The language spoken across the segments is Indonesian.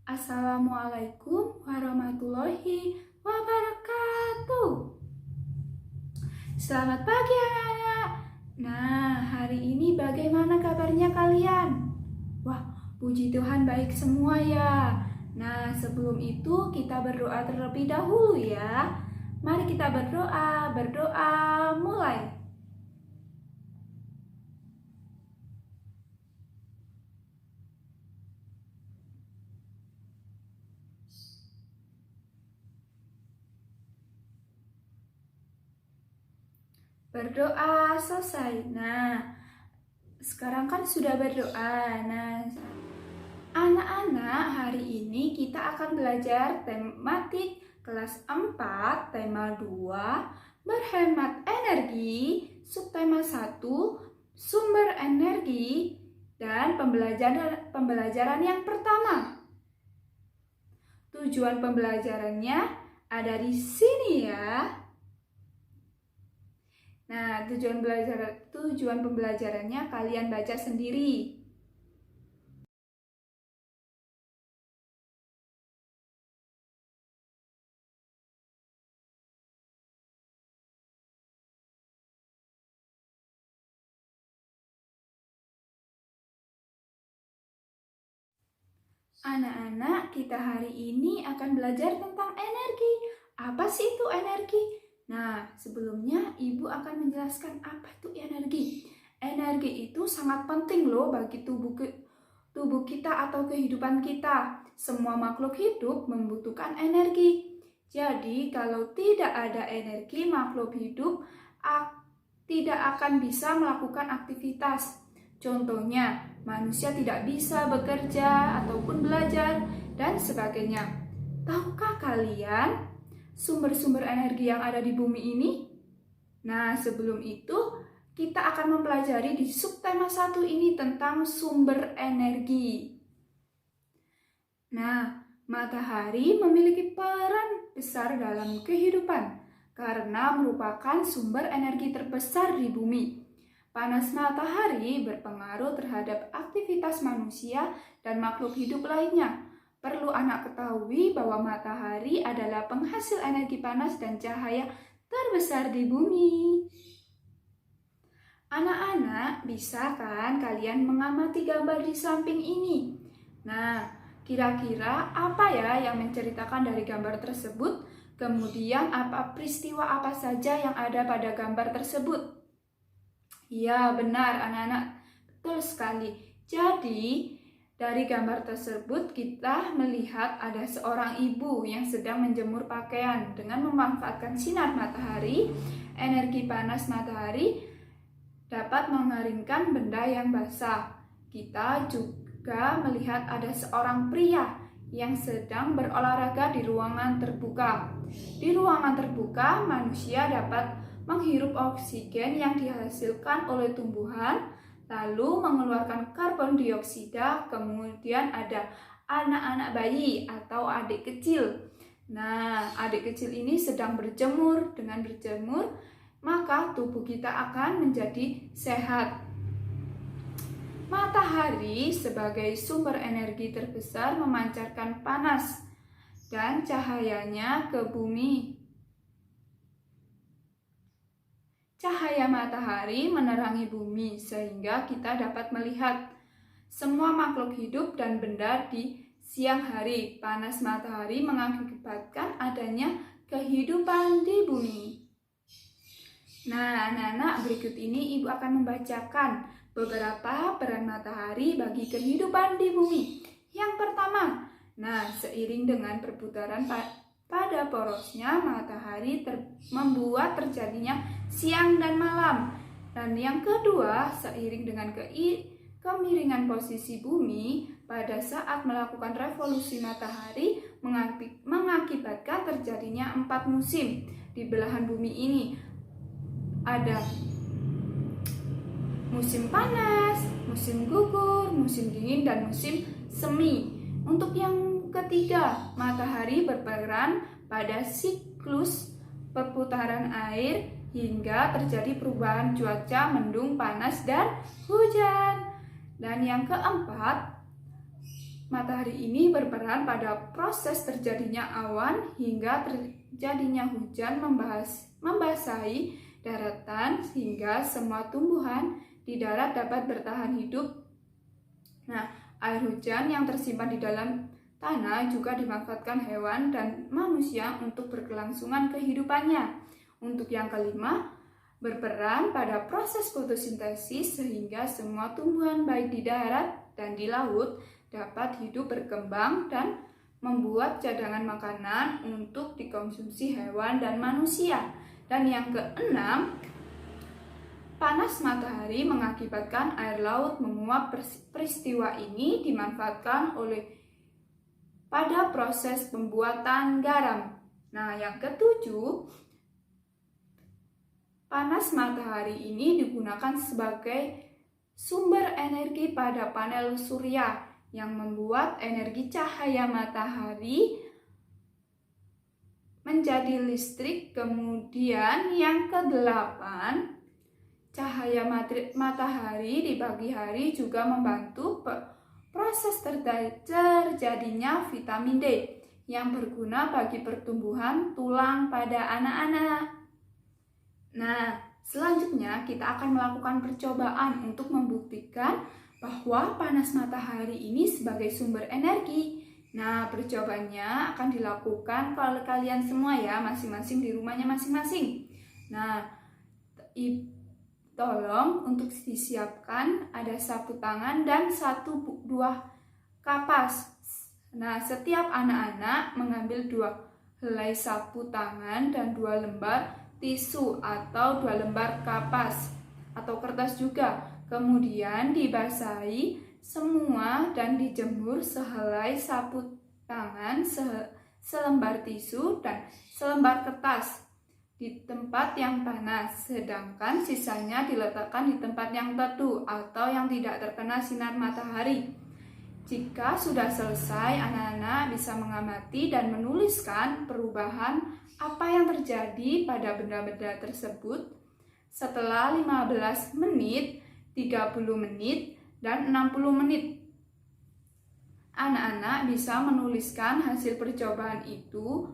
Assalamualaikum warahmatullahi wabarakatuh. Selamat pagi anak-anak. Nah, hari ini bagaimana kabarnya kalian? Wah, puji Tuhan baik semua ya. Nah, sebelum itu kita berdoa terlebih dahulu ya. Mari kita berdoa, mulai. Berdoa selesai. Nah, sekarang kan sudah berdoa. Nah, anak-anak, hari ini kita akan belajar tematik kelas 4, tema 2, berhemat energi, subtema 1, sumber energi, dan pembelajaran yang pertama. Tujuan pembelajarannya ada di sini ya. Nah, tujuan pembelajarannya kalian baca sendiri. Anak-anak, kita hari ini akan belajar tentang energi. Apa sih itu energi? Nah, sebelumnya Ibu akan menjelaskan apa itu energi. Energi itu sangat penting loh bagi tubuh kita atau kehidupan kita. Semua makhluk hidup membutuhkan energi. Jadi, kalau tidak ada energi, makhluk hidup tidak akan bisa melakukan aktivitas. Contohnya, manusia tidak bisa bekerja ataupun belajar dan sebagainya. Tahukah kalian sumber-sumber energi yang ada di bumi ini? Nah, sebelum itu kita akan mempelajari di subtema 1 ini tentang sumber energi. Nah, matahari memiliki peran besar dalam kehidupan karena merupakan sumber energi terbesar di bumi. Panas matahari berpengaruh terhadap aktivitas manusia dan makhluk hidup lainnya. Perlu anak ketahui bahwa matahari adalah penghasil energi panas dan cahaya terbesar di bumi. Anak-anak, bisa kan kalian mengamati gambar di samping ini? Nah, kira-kira apa ya yang menceritakan dari gambar tersebut? Kemudian peristiwa apa saja yang ada pada gambar tersebut? Ya, benar anak-anak, betul sekali. Jadi, dari gambar tersebut kita melihat ada seorang ibu yang sedang menjemur pakaian dengan memanfaatkan sinar matahari. Energi panas matahari dapat mengeringkan benda yang basah. Kita juga melihat ada seorang pria yang sedang berolahraga di ruangan terbuka. Di ruangan terbuka, manusia dapat menghirup oksigen yang dihasilkan oleh tumbuhan, lalu mengeluarkan karbon dioksida. Kemudian ada anak-anak bayi atau adik kecil. Nah, adik kecil ini sedang berjemur. Dengan berjemur, maka tubuh kita akan menjadi sehat. Matahari sebagai sumber energi terbesar memancarkan panas dan cahayanya ke bumi. Cahaya matahari menerangi bumi sehingga kita dapat melihat semua makhluk hidup dan benda di siang hari. Panas matahari mengakibatkan adanya kehidupan di bumi. Nah, anak-anak, berikut ini Ibu akan membacakan beberapa peran matahari bagi kehidupan di bumi. Yang pertama, seiring dengan perputaran pada porosnya matahari membuat terjadinya siang dan malam. Dan yang kedua, seiring dengan kemiringan posisi bumi pada saat melakukan revolusi matahari mengakibatkan terjadinya 4 musim di belahan bumi ini. Ada musim panas, musim gugur, musim dingin, dan musim semi. Untuk yang ketiga, matahari berperan pada siklus perputaran air hingga terjadi perubahan cuaca mendung, panas, dan hujan. Dan yang keempat, matahari ini berperan pada proses terjadinya awan hingga terjadinya hujan membasahi daratan sehingga semua tumbuhan di darat dapat bertahan hidup. Nah, air hujan yang tersimpan di dalam tanah juga dimanfaatkan hewan dan manusia untuk berkelangsungan kehidupannya. Untuk yang kelima, berperan pada proses fotosintesis sehingga semua tumbuhan baik di darat dan di laut dapat hidup berkembang dan membuat cadangan makanan untuk dikonsumsi hewan dan manusia. Dan yang keenam, panas matahari mengakibatkan air laut menguap. Peristiwa ini dimanfaatkan pada proses pembuatan garam. Nah, yang ketujuh, panas matahari ini digunakan sebagai sumber energi pada panel surya yang membuat energi cahaya matahari menjadi listrik. Kemudian yang kedelapan, cahaya matahari di pagi hari juga membantu proses terjadinya vitamin D yang berguna bagi pertumbuhan tulang pada anak-anak. Nah, selanjutnya kita akan melakukan percobaan untuk membuktikan bahwa panas matahari ini sebagai sumber energi. Nah, percobaannya akan dilakukan oleh kalian semua ya, masing-masing di rumahnya masing-masing. Nah, tolong untuk disiapkan ada sapu tangan dan 1-2 kapas. Nah, setiap anak-anak mengambil 2 helai sapu tangan dan 2 lembar tisu atau 2 lembar kapas atau kertas juga. Kemudian dibasahi semua dan dijemur sehelai sapu tangan, selembar tisu dan selembar kertas di tempat yang panas, sedangkan sisanya diletakkan di tempat yang teduh atau yang tidak terkena sinar matahari. Jika sudah selesai, anak-anak bisa mengamati dan menuliskan perubahan apa yang terjadi pada benda-benda tersebut setelah 15 menit, 30 menit, dan 60 menit. Anak-anak bisa menuliskan hasil percobaan itu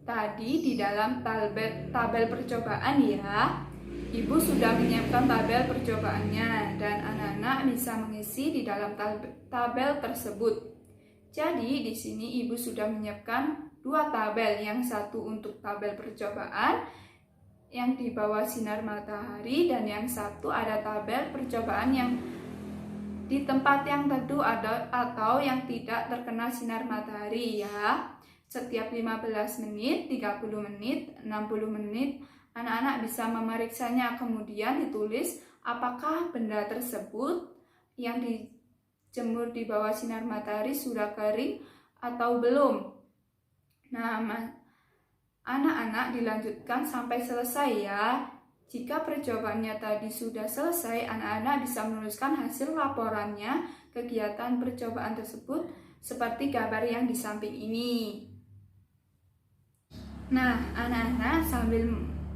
tadi di dalam tabel percobaan ya. Ibu sudah menyiapkan tabel percobaannya dan anak-anak bisa mengisi di dalam tabel tersebut. Jadi di sini ibu sudah menyiapkan 2 tabel, yang satu untuk tabel percobaan yang di bawah sinar matahari dan yang satu ada tabel percobaan yang di tempat yang teduh atau yang tidak terkena sinar matahari ya. Setiap 15 menit, 30 menit, 60 menit, anak-anak bisa memeriksanya. Kemudian ditulis apakah benda tersebut yang dijemur di bawah sinar matahari sudah kering atau belum. Nah, anak-anak dilanjutkan sampai selesai ya. Jika percobaannya tadi sudah selesai, anak-anak bisa menuliskan hasil laporannya kegiatan percobaan tersebut seperti gambar yang di samping ini. Nah, anak-anak sambil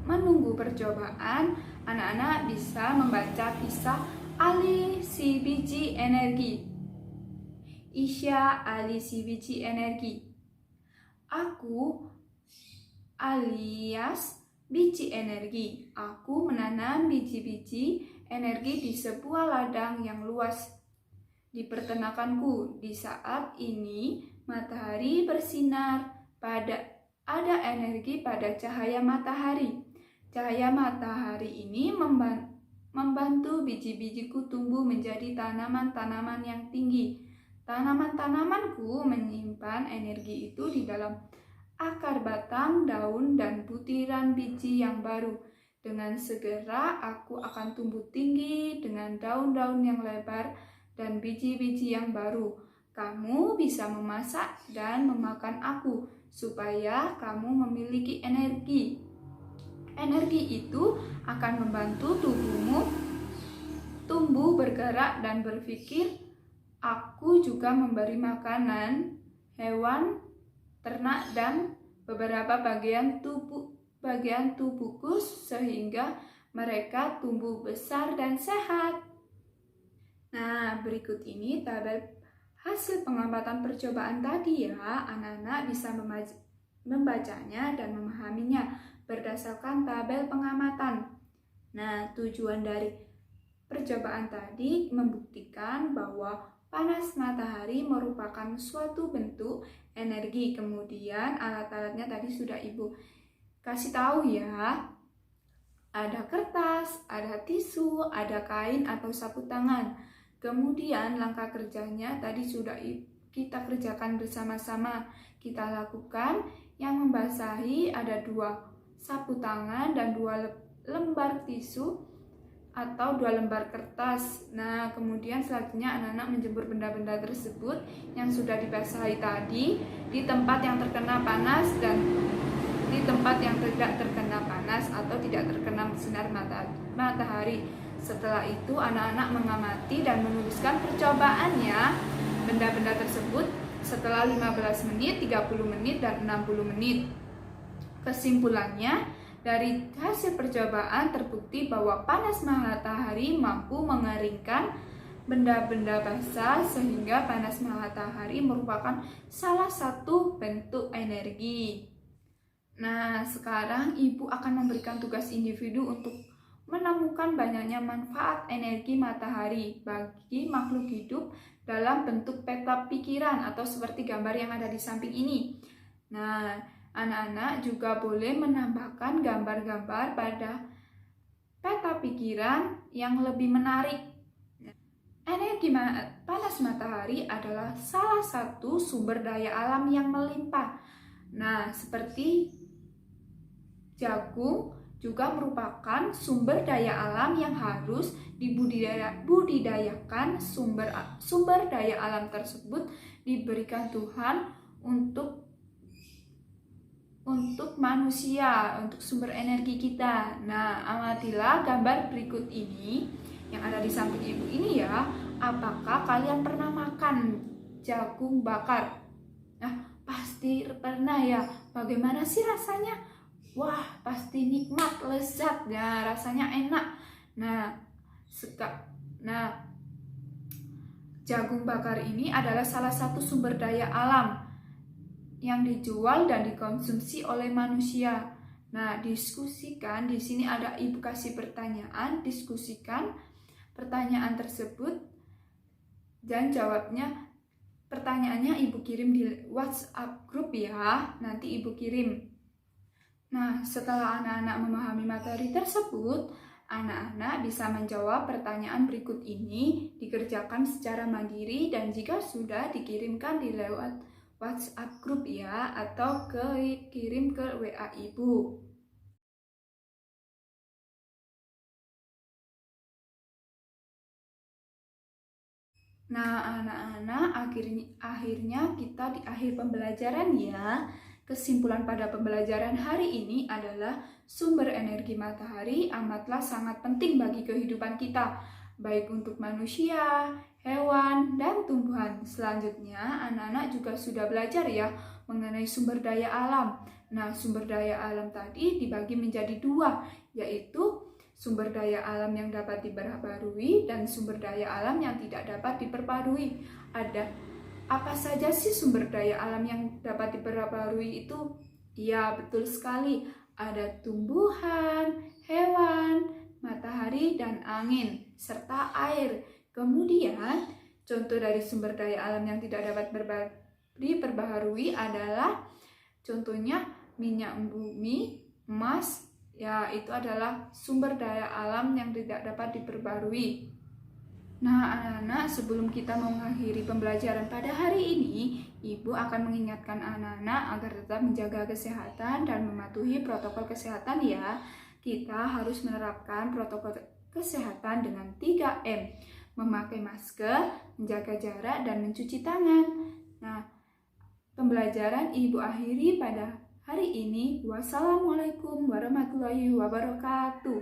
menunggu percobaan, anak-anak bisa membaca kisah Ali si biji energi. Isya Ali si biji energi. Aku alias biji energi. Aku menanam biji-biji energi di sebuah ladang yang luas di peternakanku. Di saat ini matahari bersinar, ada energi pada cahaya matahari. Cahaya matahari ini membantu biji-bijiku tumbuh menjadi tanaman-tanaman yang tinggi. Tanaman-tanamanku menyimpan energi itu di dalam akar, batang, daun, dan butiran biji yang baru. Dengan segera aku akan tumbuh tinggi dengan daun-daun yang lebar dan biji-biji yang baru. Kamu bisa memasak dan memakan aku supaya kamu memiliki energi. Energi itu akan membantu tubuhmu tumbuh, bergerak, dan berpikir. Aku juga memberi makanan hewan, ternak, dan beberapa bagian tubuhku sehingga mereka tumbuh besar dan sehat. Nah, berikut ini tabel Hasil pengamatan percobaan tadi ya, anak-anak bisa membacanya dan memahaminya berdasarkan tabel pengamatan. Nah, tujuan dari percobaan tadi membuktikan bahwa panas matahari merupakan suatu bentuk energi. Kemudian alat-alatnya tadi sudah Ibu kasih tahu ya. Ada kertas, ada tisu, ada kain atau sapu tangan. Kemudian langkah kerjanya tadi sudah kita kerjakan bersama-sama. Kita lakukan yang membasahi ada 2 sapu tangan dan 2 lembar tisu atau 2 lembar kertas. Nah, kemudian selanjutnya anak-anak menjemur benda-benda tersebut yang sudah dibasahi tadi di tempat yang terkena panas dan di tempat yang tidak terkena panas atau tidak terkena sinar matahari. Setelah itu anak-anak mengamati dan menuliskan percobaannya benda-benda tersebut setelah 15 menit, 30 menit, dan 60 menit. Kesimpulannya, dari hasil percobaan terbukti bahwa panas matahari mampu mengeringkan benda-benda basah sehingga panas matahari merupakan salah satu bentuk energi. Nah, sekarang Ibu akan memberikan tugas individu untuk menemukan banyaknya manfaat energi matahari bagi makhluk hidup dalam bentuk peta pikiran atau seperti gambar yang ada di samping ini. Nah, anak-anak juga boleh menambahkan gambar-gambar pada peta pikiran yang lebih menarik. Energi panas matahari adalah salah satu sumber daya alam yang melimpah. Nah, seperti jagung juga merupakan sumber daya alam yang harus dibudidayakan. Sumber daya alam tersebut diberikan Tuhan untuk manusia, untuk sumber energi kita. Nah, amatilah gambar berikut ini yang ada di samping Ibu ini ya. Apakah kalian pernah makan jagung bakar? Nah, pasti pernah ya. Bagaimana sih rasanya? Wah, pasti nikmat, lezat, ya, rasanya enak. Nah, jagung bakar ini adalah salah satu sumber daya alam yang dijual dan dikonsumsi oleh manusia. Nah, diskusikan, di sini ada Ibu kasih pertanyaan, diskusikan pertanyaan tersebut dan jawabnya. Pertanyaannya Ibu kirim di WhatsApp grup ya, nanti Ibu kirim. Nah, setelah anak-anak memahami materi tersebut, anak-anak bisa menjawab pertanyaan berikut ini, dikerjakan secara mandiri dan jika sudah dikirimkan di lewat WhatsApp grup ya, atau kirim ke WA Ibu. Nah, anak-anak, akhirnya kita di akhir pembelajaran ya. Kesimpulan pada pembelajaran hari ini adalah sumber energi matahari amatlah sangat penting bagi kehidupan kita, baik untuk manusia, hewan, dan tumbuhan. Selanjutnya, anak-anak juga sudah belajar ya mengenai sumber daya alam. Nah, sumber daya alam tadi dibagi menjadi 2, yaitu sumber daya alam yang dapat diperbarui dan sumber daya alam yang tidak dapat diperbarui. Apa saja sih sumber daya alam yang dapat diperbarui itu? Ya, betul sekali. Ada tumbuhan, hewan, matahari, dan angin, serta air. Kemudian, contoh dari sumber daya alam yang tidak dapat diperbarui adalah contohnya minyak bumi, emas, ya itu adalah sumber daya alam yang tidak dapat diperbarui. Nah, anak-anak, sebelum kita mengakhiri pembelajaran pada hari ini, Ibu akan mengingatkan anak-anak agar tetap menjaga kesehatan dan mematuhi protokol kesehatan ya. Kita harus menerapkan protokol kesehatan dengan 3M, memakai masker, menjaga jarak, dan mencuci tangan. Nah, pembelajaran Ibu akhiri pada hari ini. Wassalamualaikum warahmatullahi wabarakatuh.